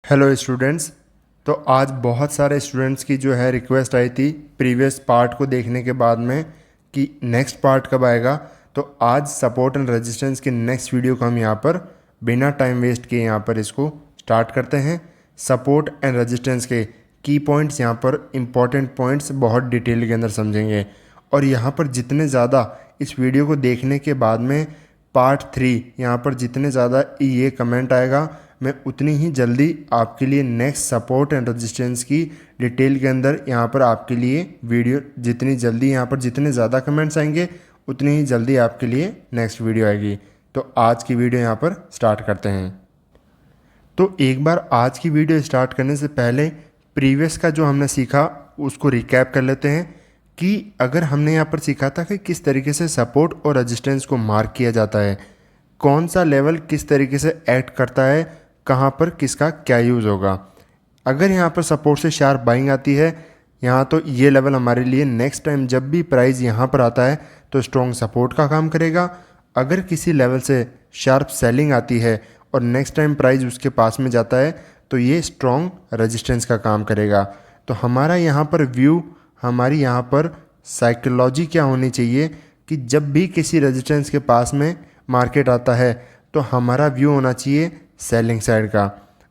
Hello students. तो आज बहुत सारे स्टूडेंट्स की जो है रिक्वेस्ट आई थी प्रीवियस पार्ट को देखने के बाद में कि नेक्स्ट पार्ट कब आएगा। तो आज सपोर्ट एंड रेजिस्टेंस के नेक्स्ट वीडियो को हम यहाँ पर बिना टाइम वेस्ट किए यहाँ पर इसको स्टार्ट करते हैं। सपोर्ट एंड रेजिस्टेंस के की पॉइंट्स यहाँ पर इम्पॉर्टेंट पॉइंट्स बहुत डिटेल के अंदर समझेंगे और यहाँ पर जितने ज़्यादा इस वीडियो को देखने के बाद में पार्ट 3 यहाँ पर जितने ज़्यादा ये कमेंट आएगा मैं उतनी ही जल्दी आपके लिए नेक्स्ट सपोर्ट एंड रेजिस्टेंस की डिटेल के अंदर यहाँ पर आपके लिए वीडियो जितनी जल्दी यहाँ पर जितने ज़्यादा कमेंट्स आएंगे उतनी ही जल्दी आपके लिए नेक्स्ट वीडियो आएगी। तो आज की वीडियो यहाँ पर स्टार्ट करते हैं। तो एक बार आज की वीडियो स्टार्ट करने से पहले प्रीवियस का जो हमने सीखा उसको रिकैप कर लेते हैं कि अगर हमने यहाँ पर सीखा था कि किस तरीके से सपोर्ट और रेजिस्टेंस को मार्क किया जाता है, कौन सा लेवल किस तरीके से एक्ट करता है, कहाँ पर किसका क्या यूज़ होगा। अगर यहाँ पर सपोर्ट से शार्प बाइंग आती है यहाँ तो ये लेवल हमारे लिए नेक्स्ट टाइम जब भी प्राइस यहाँ पर आता है तो स्ट्रॉन्ग सपोर्ट का काम करेगा। अगर किसी लेवल से शार्प सेलिंग आती है और नेक्स्ट टाइम प्राइस उसके पास में जाता है तो ये स्ट्रॉन्ग रेजिस्टेंस का काम करेगा। तो हमारा यहाँ पर व्यू, हमारी यहाँ पर साइकोलॉजी क्या होनी चाहिए कि जब भी किसी रेजिस्टेंस के पास में मार्केट आता है तो हमारा व्यू होना चाहिए सेलिंग साइड का,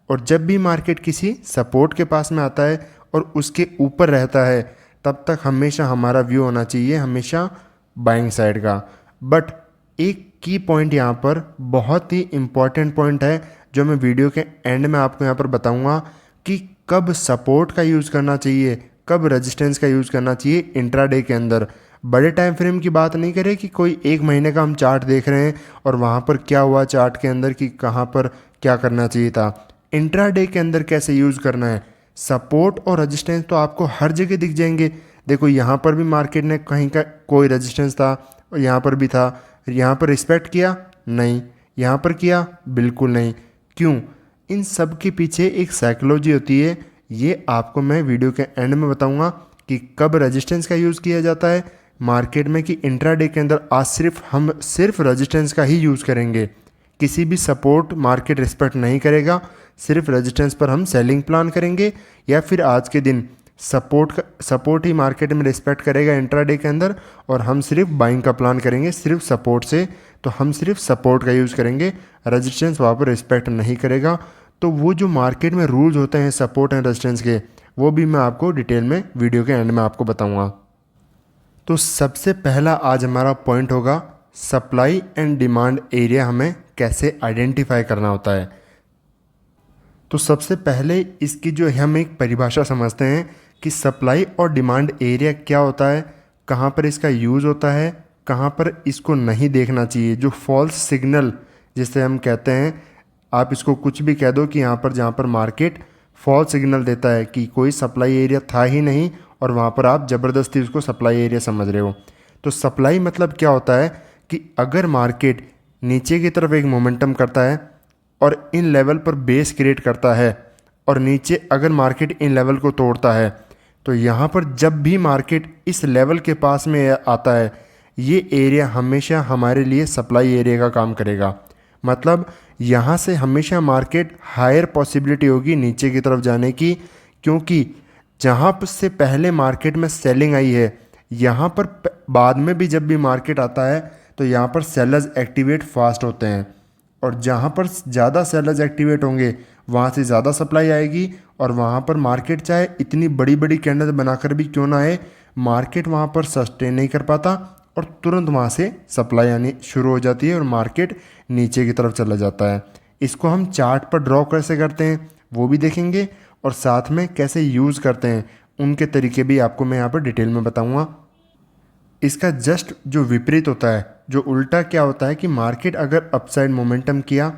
और जब भी मार्केट किसी सपोर्ट के पास में आता है और उसके ऊपर रहता है तब तक हमेशा हमारा व्यू होना चाहिए हमेशा बाइंग साइड का। बट एक की पॉइंट यहाँ पर बहुत ही इम्पॉर्टेंट पॉइंट है जो मैं वीडियो के एंड में आपको यहाँ पर बताऊँगा कि कब सपोर्ट का यूज़ करना चाहिए, कब रेजिस्टेंस का यूज़ करना चाहिए इंट्राडे के अंदर। बड़े टाइम फ्रेम की बात नहीं करें कि कोई एक महीने का हम चार्ट देख रहे हैं और वहाँ पर क्या हुआ चार्ट के अंदर कि कहाँ पर क्या करना चाहिए था। इंट्राडे के अंदर कैसे यूज़ करना है, सपोर्ट और रेजिस्टेंस तो आपको हर जगह दिख जाएंगे। देखो यहाँ पर भी मार्केट ने कहीं का कोई रेजिस्टेंस था और यहाँ पर भी था, यहाँ पर रिस्पेक्ट किया नहीं, यहाँ पर किया बिल्कुल नहीं। क्यों? इन सब के पीछे एक साइकोलॉजी होती है, ये आपको मैं वीडियो के एंड में बताऊंगा कि कब रेजिस्टेंस का यूज़ किया जाता है मार्केट में, कि इंट्राडे के अंदर आज हम सिर्फ रेजिस्टेंस का ही यूज़ करेंगे। किसी भी सपोर्ट मार्केट रिस्पेक्ट नहीं करेगा, सिर्फ रेजिस्टेंस पर हम सेलिंग प्लान करेंगे, या फिर आज के दिन सपोर्ट ही मार्केट में रिस्पेक्ट करेगा इंट्राडे के अंदर और हम सिर्फ बाइंग का प्लान करेंगे सिर्फ सपोर्ट से। तो हम सिर्फ सपोर्ट का यूज़ करेंगे, रेजिस्टेंस वहाँ पर रिस्पेक्ट नहीं करेगा। तो वो जो मार्केट में रूल्स होते हैं सपोर्ट एंड रेजिस्टेंस के, वो भी मैं आपको डिटेल में वीडियो के एंड में आपको बताऊंगा। तो सबसे पहला आज हमारा पॉइंट होगा सप्लाई एंड डिमांड एरिया हमें कैसे आइडेंटिफाई करना होता है। तो सबसे पहले इसकी जो है हम एक परिभाषा समझते हैं कि सप्लाई और डिमांड एरिया क्या होता है, कहाँ पर इसका यूज़ होता है, कहाँ पर इसको नहीं देखना चाहिए। जो फॉल्स सिग्नल जिसे हम कहते हैं, आप इसको कुछ भी कह दो कि यहाँ पर जहाँ पर मार्केट फॉल्स सिग्नल देता है कि कोई सप्लाई एरिया था ही नहीं और वहाँ पर आप ज़बरदस्ती उसको सप्लाई एरिया समझ रहे हो। तो सप्लाई मतलब क्या होता है कि अगर मार्केट नीचे की तरफ एक मोमेंटम करता है और इन लेवल पर बेस क्रिएट करता है और नीचे अगर मार्केट इन लेवल को तोड़ता है तो यहाँ पर जब भी मार्केट इस लेवल के पास में आता है ये एरिया हमेशा हमारे लिए सप्लाई एरिया का काम करेगा। मतलब यहाँ से हमेशा मार्केट हायर पॉसिबिलिटी होगी नीचे की तरफ जाने की, क्योंकि जहाँ से पहले मार्केट में सेलिंग आई है यहाँ पर बाद में भी जब भी मार्केट आता है तो यहाँ पर सेलर्स एक्टिवेट फास्ट होते हैं, और जहाँ पर ज़्यादा सेलर्स एक्टिवेट होंगे वहाँ से ज़्यादा सप्लाई आएगी और वहाँ पर मार्केट चाहे इतनी बड़ी बड़ी कैंडल बनाकर भी क्यों ना आए, मार्केट वहाँ पर सस्टेन नहीं कर पाता और तुरंत वहाँ से सप्लाई आनी शुरू हो जाती है और मार्केट नीचे की तरफ चला जाता है। इसको हम चार्ट पर ड्रॉ कैसे करते हैं वो भी देखेंगे और साथ में कैसे यूज़ करते हैं उनके तरीके भी आपको मैं यहाँ पर डिटेल में बताऊँगा। इसका जस्ट जो विपरीत होता है, जो उल्टा क्या होता है कि मार्केट अगर अपसाइड मोमेंटम किया,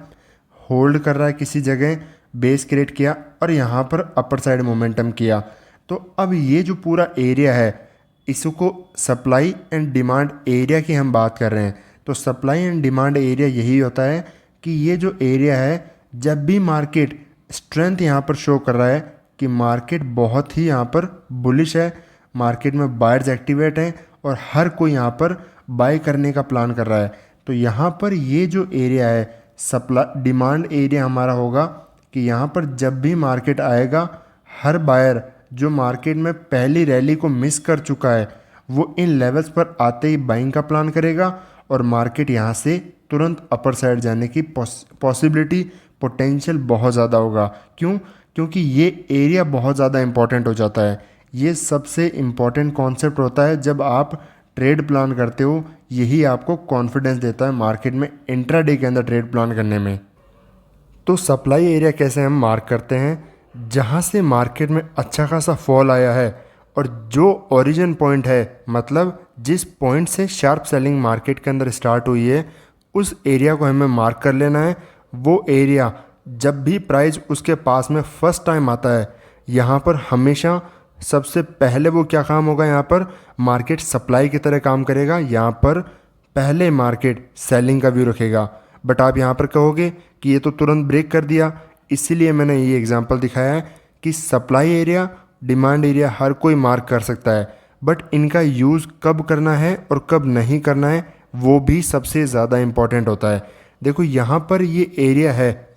होल्ड कर रहा है किसी जगह, बेस क्रिएट किया और यहाँ पर अपर साइड मोमेंटम किया, तो अब ये जो पूरा एरिया है इसको सप्लाई एंड डिमांड एरिया की हम बात कर रहे हैं। तो सप्लाई एंड डिमांड एरिया यही होता है कि ये जो एरिया है जब भी मार्केट स्ट्रेंथ यहाँ पर शो कर रहा है कि मार्केट बहुत ही यहाँ पर बुलिश है, मार्केट में बायर्स एक्टिवेट हैं और हर कोई यहाँ पर बाय करने का प्लान कर रहा है, तो यहाँ पर ये जो एरिया है सप्लाई डिमांड एरिया हमारा होगा कि यहाँ पर जब भी मार्केट आएगा, हर बायर जो मार्केट में पहली रैली को मिस कर चुका है वो इन लेवल्स पर आते ही बाइंग का प्लान करेगा और मार्केट यहाँ से तुरंत अपर साइड जाने की पॉसिबिलिटी, पोटेंशियल बहुत ज़्यादा होगा। क्यों? क्योंकि ये एरिया बहुत ज़्यादा इंपॉर्टेंट हो जाता है। ये सबसे इम्पॉर्टेंट कॉन्सेप्ट होता है जब आप ट्रेड प्लान करते हो। यही आपको कॉन्फिडेंस देता है मार्केट में इंट्राडे के अंदर ट्रेड प्लान करने में। तो सप्लाई एरिया कैसे हम मार्क करते हैं? जहाँ से मार्केट में अच्छा खासा फॉल आया है और जो ओरिजिन पॉइंट है, मतलब जिस पॉइंट से शार्प सेलिंग मार्केट के अंदर स्टार्ट हुई है, उस एरिया को हमें मार्क कर लेना है। वो एरिया जब भी प्राइस उसके पास में फर्स्ट टाइम आता है, यहाँ पर हमेशा सबसे पहले वो क्या काम होगा, यहाँ पर मार्केट सप्लाई की तरह काम करेगा। यहाँ पर पहले मार्केट सेलिंग का व्यू रखेगा। बट आप यहाँ पर कहोगे कि ये तो तुरंत ब्रेक कर दिया, इसीलिए मैंने ये एग्जांपल दिखाया है कि सप्लाई एरिया, डिमांड एरिया हर कोई मार्क कर सकता है, बट इनका यूज़ कब करना है और कब नहीं करना है वो भी सबसे ज़्यादा इम्पॉर्टेंट होता है। देखो यहाँ पर ये एरिया है,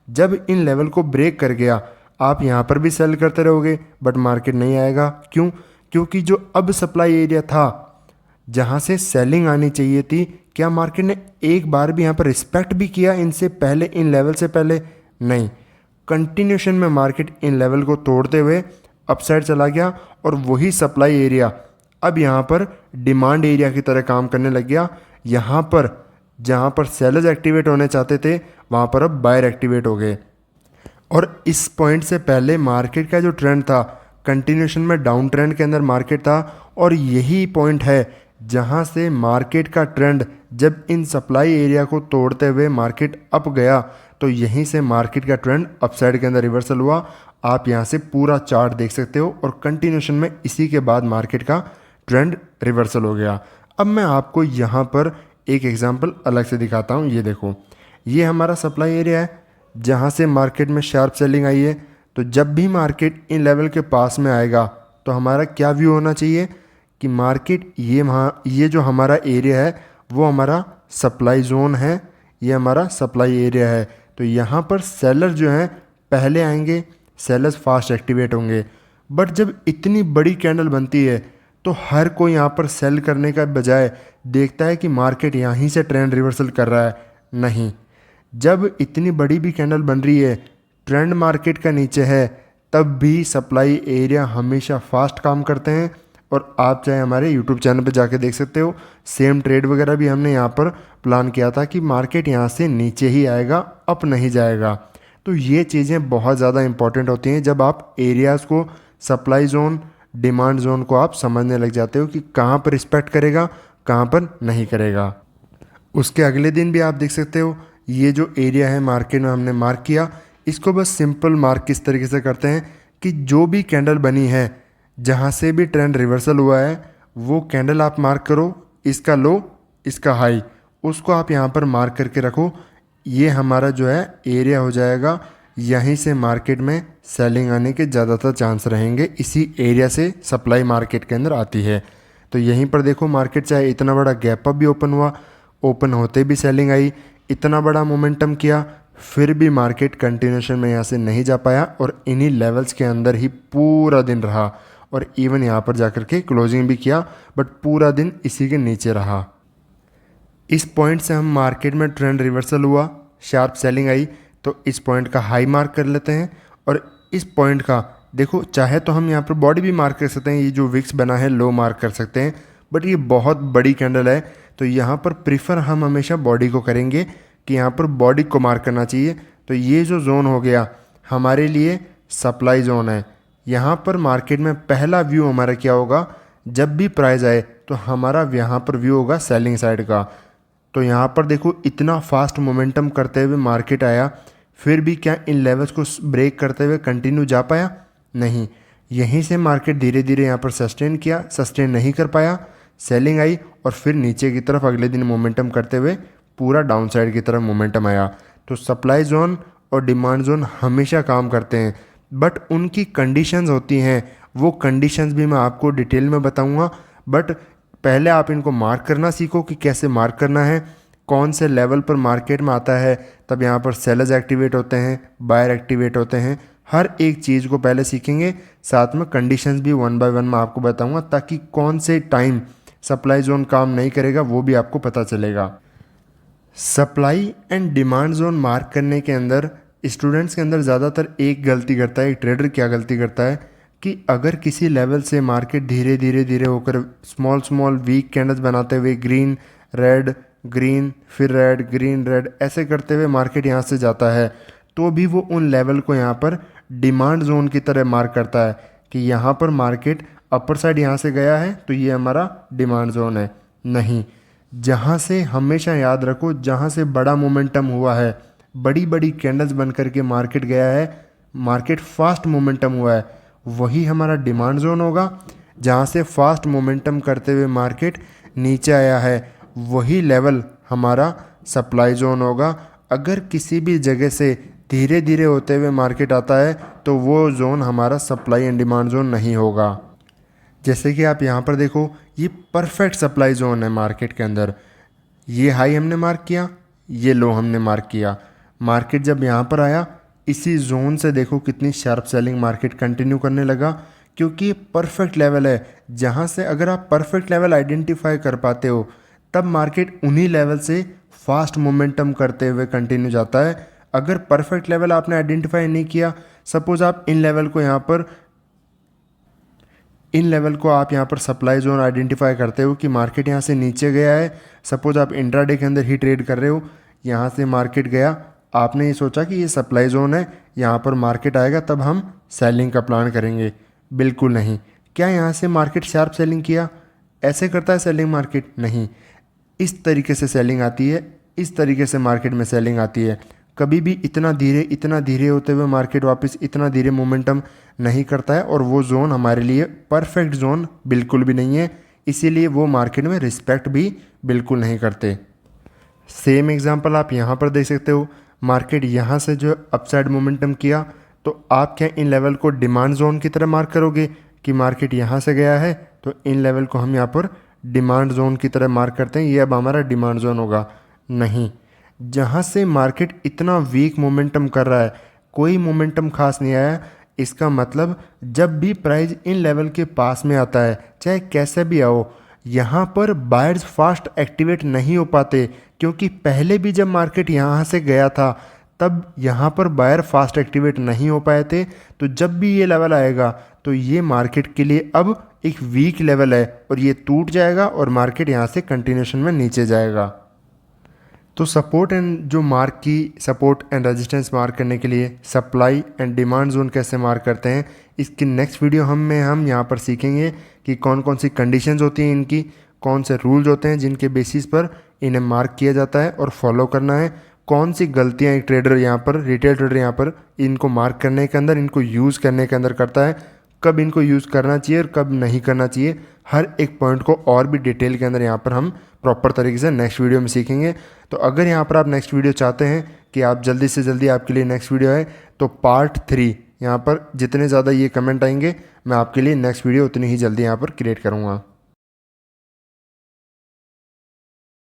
जब इन लेवल को ब्रेक कर गया आप यहाँ पर भी सेल करते रहोगे बट मार्केट नहीं आएगा। क्यों? क्योंकि जो अब सप्लाई एरिया था जहाँ से सेलिंग आनी चाहिए थी, क्या मार्केट ने एक बार भी यहाँ पर रिस्पेक्ट भी किया इनसे पहले, इन लेवल से पहले? नहीं। कंटिन्यूशन में मार्केट इन लेवल को तोड़ते हुए अपसाइड चला गया और वही सप्लाई एरिया अब यहाँ पर डिमांड एरिया की तरह काम करने लग गया। यहाँ पर जहाँ पर सेलर्स एक्टिवेट होने चाहते थे वहाँ पर अब बायर एक्टिवेट हो गए। और इस पॉइंट से पहले मार्केट का जो ट्रेंड था, कंटिन्यूशन में डाउन ट्रेंड के अंदर मार्केट था, और यही पॉइंट है जहाँ से मार्केट का ट्रेंड जब इन सप्लाई एरिया को तोड़ते हुए मार्केट अप गया तो यहीं से मार्केट का ट्रेंड अपसाइड के अंदर रिवर्सल हुआ। आप यहाँ से पूरा चार्ट देख सकते हो और कंटिन्यूशन में इसी के बाद मार्केट का ट्रेंड रिवर्सल हो गया। अब मैं आपको यहाँ पर एक एग्जांपल अलग से दिखाता हूँ। ये देखो, ये हमारा सप्लाई एरिया है जहाँ से मार्केट में शार्प सेलिंग आई है। तो जब भी मार्केट इन लेवल के पास में आएगा तो हमारा क्या व्यू होना चाहिए कि मार्केट ये जो हमारा एरिया है वो हमारा सप्लाई जोन है, ये हमारा सप्लाई एरिया है। तो यहाँ पर सेलर जो हैं पहले आएंगे, सेलर्स फास्ट एक्टिवेट होंगे। बट जब इतनी बड़ी कैंडल बनती है तो हर कोई यहाँ पर सेल करने का बजाय देखता है कि मार्केट यहीं से ट्रेंड रिवर्सल कर रहा है। नहीं, जब इतनी बड़ी भी कैंडल बन रही है, ट्रेंड मार्केट का नीचे है, तब भी सप्लाई एरिया हमेशा फास्ट काम करते हैं। और आप चाहे हमारे यूट्यूब चैनल पर जाके देख सकते हो, सेम ट्रेड वगैरह भी हमने यहाँ पर प्लान किया था कि मार्केट यहाँ से नीचे ही आएगा, अप नहीं जाएगा। तो ये चीज़ें बहुत ज़्यादा इंपॉर्टेंट होती हैं जब आप एरियाज़ को, सप्लाई जोन, डिमांड जोन को आप समझने लग जाते हो कि कहाँ पर रिस्पेक्ट करेगा, कहाँ पर नहीं करेगा। उसके अगले दिन भी आप देख सकते हो, ये जो एरिया है मार्केट में हमने मार्क किया, इसको बस सिंपल मार्क किस तरीके से करते हैं कि जो भी कैंडल बनी है, जहाँ से भी ट्रेंड रिवर्सल हुआ है, वो कैंडल आप मार्क करो, इसका लो, इसका हाई, उसको आप यहाँ पर मार्क करके रखो। ये हमारा जो है एरिया हो जाएगा। यहीं से मार्केट में सेलिंग आने के ज़्यादातर चांस रहेंगे, इसी एरिया से सप्लाई मार्केट के अंदर आती है। तो यहीं पर देखो, मार्केट चाहे इतना बड़ा गैप अप भी ओपन हुआ, ओपन होते भी सेलिंग आई, इतना बड़ा मोमेंटम किया, फिर भी मार्केट कंटिन्यूशन में यहाँ से नहीं जा पाया और इन्हीं लेवल्स के अंदर ही पूरा दिन रहा। और इवन यहाँ पर जाकर के क्लोजिंग भी किया, बट पूरा दिन इसी के नीचे रहा। इस पॉइंट से हम मार्केट में ट्रेंड रिवर्सल हुआ, शार्प सेलिंग आई, तो इस पॉइंट का हाई मार्क कर लेते हैं। और इस पॉइंट का देखो, चाहे तो हम यहाँ पर बॉडी भी मार्क कर सकते हैं, ये जो विक्स बना है लो मार्क कर सकते हैं, बट ये बहुत बड़ी कैंडल है तो यहाँ पर प्रीफर हम हमेशा बॉडी को करेंगे कि यहाँ पर बॉडी को मार्क करना चाहिए। तो ये जो जोन हो गया हमारे लिए सप्लाई जोन है। यहाँ पर मार्केट में पहला व्यू हमारा क्या होगा, जब भी प्राइस आए तो हमारा यहाँ पर व्यू होगा सेलिंग साइड का। तो यहाँ पर देखो, इतना फास्ट मोमेंटम करते हुए मार्केट आया, फिर भी क्या इन लेवल्स को ब्रेक करते हुए कंटिन्यू जा पाया? नहीं, यहीं से मार्केट धीरे धीरे यहाँ पर सस्टेन किया, सस्टेन नहीं कर पाया, सेलिंग आई और फिर नीचे की तरफ अगले दिन मोमेंटम करते हुए पूरा डाउन साइड की तरफ मोमेंटम आया। तो सप्लाई जोन और डिमांड जोन हमेशा काम करते हैं, बट उनकी कंडीशंस होती हैं, वो कंडीशंस भी मैं आपको डिटेल में बताऊंगा। बट पहले आप इनको मार्क करना सीखो कि कैसे मार्क करना है, कौन से लेवल पर मार्केट में आता है तब यहाँ पर सेलर्स एक्टिवेट होते हैं, बायर एक्टिवेट होते हैं। हर एक चीज़ को पहले सीखेंगे, साथ में कंडीशंस भी 1 बाय 1 मैं आपको बताऊंगा, ताकि कौन से टाइम सप्लाई जोन काम नहीं करेगा वो भी आपको पता चलेगा। Supply and demand zone mark करने के अंदर स्टूडेंट्स के अंदर ज़्यादातर एक गलती करता है, एक ट्रेडर क्या गलती करता है कि अगर किसी लेवल से मार्केट धीरे धीरे धीरे होकर स्मॉल वीक कैंडल्स बनाते हुए ग्रीन रेड ग्रीन फिर रेड ग्रीन रेड ऐसे करते हुए मार्केट यहाँ से जाता है, तो भी वो उन लेवल को यहाँ पर डिमांड जोन की तरह मार्क करता है कि यहाँ पर मार्केट अपर साइड यहाँ से गया है तो ये हमारा डिमांड जोन है। नहीं, जहाँ से हमेशा याद रखो, जहाँ से बड़ा मोमेंटम हुआ है, बड़ी बड़ी कैंडल्स बन करके मार्केट गया है, मार्केट फास्ट मोमेंटम हुआ है, वही हमारा डिमांड जोन होगा। जहाँ से फास्ट मोमेंटम करते हुए मार्केट नीचे आया है, वही लेवल हमारा सप्लाई जोन होगा। अगर किसी भी जगह से धीरे धीरे होते हुए मार्केट आता है तो वो जोन हमारा सप्लाई एंड डिमांड जोन नहीं होगा। जैसे कि आप यहाँ पर देखो, ये परफेक्ट सप्लाई जोन है मार्केट के अंदर। ये हाई हमने मार्क किया, ये लो हमने मार्क किया। मार्केट जब यहाँ पर आया, इसी जोन से देखो कितनी शार्प सेलिंग मार्केट कंटिन्यू करने लगा, क्योंकि ये परफेक्ट लेवल है। जहाँ से अगर आप परफेक्ट लेवल आइडेंटिफाई कर पाते हो तब मार्केट उन्हीं लेवल से फास्ट मोमेंटम करते हुए कंटिन्यू जाता है। अगर परफेक्ट लेवल आपने आइडेंटिफाई नहीं किया, सपोज आप इन लेवल को आप यहाँ पर सप्लाई जोन आइडेंटिफाई करते हो कि मार्केट यहाँ से नीचे गया है। सपोज आप इंट्राडे के अंदर ही ट्रेड कर रहे हो, यहाँ से मार्केट गया, आपने ये सोचा कि ये सप्लाई जोन है, यहाँ पर मार्केट आएगा तब हम सेलिंग का प्लान करेंगे। बिल्कुल नहीं। क्या यहाँ से मार्केट शार्प सेलिंग किया? ऐसे करता है सेलिंग मार्केट? नहीं, इस तरीके से सेलिंग आती है, इस तरीके से मार्केट में सेलिंग आती है। कभी भी इतना धीरे होते हुए मार्केट वापस इतना धीरे मोमेंटम नहीं करता है, और वो जोन हमारे लिए परफेक्ट जोन बिल्कुल भी नहीं है। इसीलिए वो मार्केट में रिस्पेक्ट भी बिल्कुल नहीं करते। सेम एग्जांपल आप यहाँ पर देख सकते हो। मार्केट यहाँ से जो अपसाइड मोमेंटम किया, तो आप क्या इन लेवल को डिमांड जोन की तरह मार्क करोगे कि मार्केट यहाँ से गया है तो इन लेवल को हम यहाँ पर डिमांड जोन की तरह मार्क करते हैं, ये अब हमारा डिमांड जोन होगा? नहीं। जहाँ से मार्केट इतना वीक मोमेंटम कर रहा है, कोई मोमेंटम खास नहीं आया, इसका मतलब जब भी प्राइस इन लेवल के पास में आता है, चाहे कैसे भी आओ, यहाँ पर बायर्स फास्ट एक्टिवेट नहीं हो पाते, क्योंकि पहले भी जब मार्केट यहाँ से गया था तब यहाँ पर बायर फास्ट एक्टिवेट नहीं हो पाए थे। तो जब भी ये लेवल आएगा तो ये मार्केट के लिए अब एक वीक लेवल है और ये टूट जाएगा और मार्केट यहाँ से कंटिन्यूशन में नीचे जाएगा। तो सपोर्ट एंड रेजिस्टेंस मार्क करने के लिए सप्लाई एंड डिमांड जोन कैसे मार्क करते हैं, इसकी नेक्स्ट वीडियो हम यहाँ पर सीखेंगे कि कौन कौन सी कंडीशंस होती हैं इनकी, कौन से रूल्स होते हैं जिनके बेसिस पर इन्हें मार्क किया जाता है और फॉलो करना है, कौन सी गलतियाँ एक ट्रेडर यहाँ पर, रिटेल ट्रेडर यहाँ पर इनको मार्क करने के अंदर, इनको यूज़ करने के अंदर करता है, कब इनको यूज़ करना चाहिए और कब नहीं करना चाहिए। हर एक पॉइंट को और भी डिटेल के अंदर यहाँ पर हम प्रॉपर तरीके से नेक्स्ट वीडियो में सीखेंगे। तो अगर यहाँ पर आप नेक्स्ट वीडियो चाहते हैं कि आप जल्दी से जल्दी आपके लिए नेक्स्ट वीडियो है, तो पार्ट 3 यहाँ पर जितने ज़्यादा ये कमेंट आएंगे, मैं आपके लिए नेक्स्ट वीडियो उतनी ही जल्दी यहाँ पर क्रिएट करूँगा।